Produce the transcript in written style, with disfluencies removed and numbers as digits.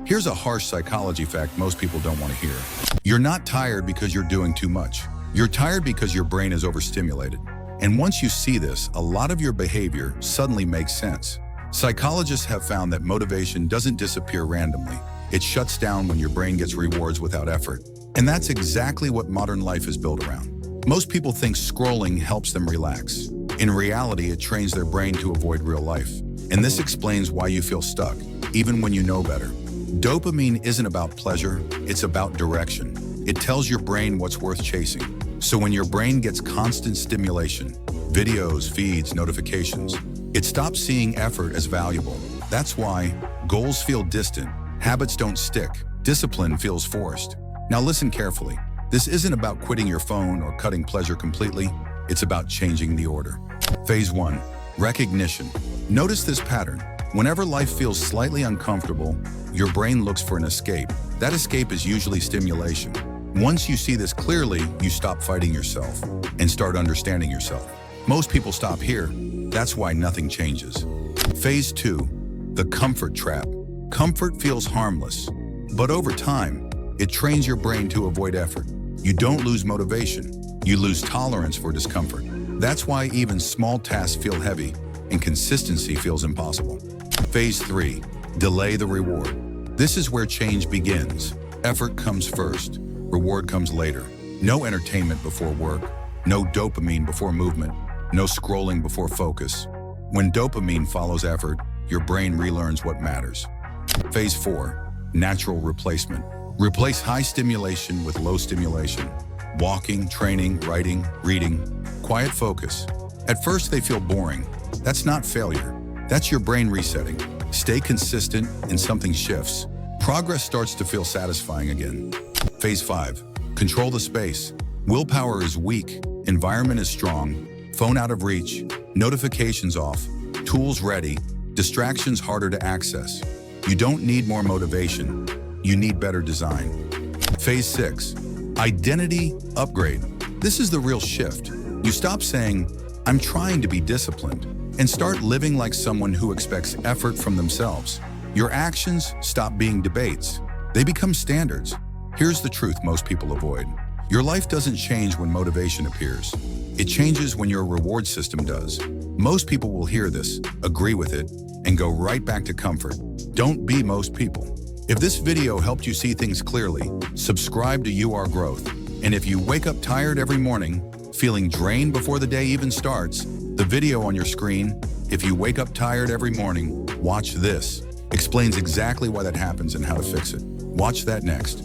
Here's a harsh psychology fact most people don't want to hear. You're not tired because you're doing too much. You're tired because your brain is overstimulated. And once you see this, a lot of your behavior suddenly makes sense. Psychologists have found that motivation doesn't disappear randomly. It shuts down when your brain gets rewards without effort. And that's exactly what modern life is built around. Most people think scrolling helps them relax. In reality, it trains their brain to avoid real life. And this explains why you feel stuck, even when you know better. Dopamine isn't about pleasure, it's about direction. It tells your brain what's worth chasing. So when your brain gets constant stimulation, videos, feeds, notifications, it stops seeing effort as valuable. That's why goals feel distant, habits don't stick, discipline feels forced. Now listen carefully. This isn't about quitting your phone or cutting pleasure completely. It's about changing the order. Phase 1. Recognition. Notice this pattern. Whenever life feels slightly uncomfortable, your brain looks for an escape. That escape is usually stimulation. Once you see this clearly, you stop fighting yourself and start understanding yourself. Most people stop here. That's why nothing changes. Phase 2. The comfort trap. Comfort feels harmless, but over time, it trains your brain to avoid effort. You don't lose motivation. You lose tolerance for discomfort. That's why even small tasks feel heavy and consistency feels impossible. Phase 3. Delay the reward. This is where change begins. Effort comes first. Reward comes later. No entertainment before work. No dopamine before movement. No scrolling before focus. When dopamine follows effort, your brain relearns what matters. Phase 4. Natural replacement. Replace high stimulation with low stimulation. Walking, training, writing, reading. Quiet focus. At first they feel boring. That's not failure. That's your brain resetting. Stay consistent and something shifts. Progress starts to feel satisfying again. Phase 5. Control the space. Willpower is weak. Environment is strong. Phone out of reach. Notifications off. Tools ready. Distractions harder to access. You don't need more motivation. You need better design. Phase 6. Identity upgrade. This is the real shift. You stop saying, "I'm trying to be disciplined," and start living like someone who expects effort from themselves. Your actions stop being debates. They become standards. Here's the truth most people avoid. Your life doesn't change when motivation appears. It changes when your reward system does. Most people will hear this, agree with it, and go right back to comfort. Don't be most people. If this video helped you see things clearly, subscribe to UR Growth. And if you wake up tired every morning, feeling drained before the day even starts, the video on your screen, "If you wake up tired every morning, watch this," explains exactly why that happens and how to fix it. Watch that next.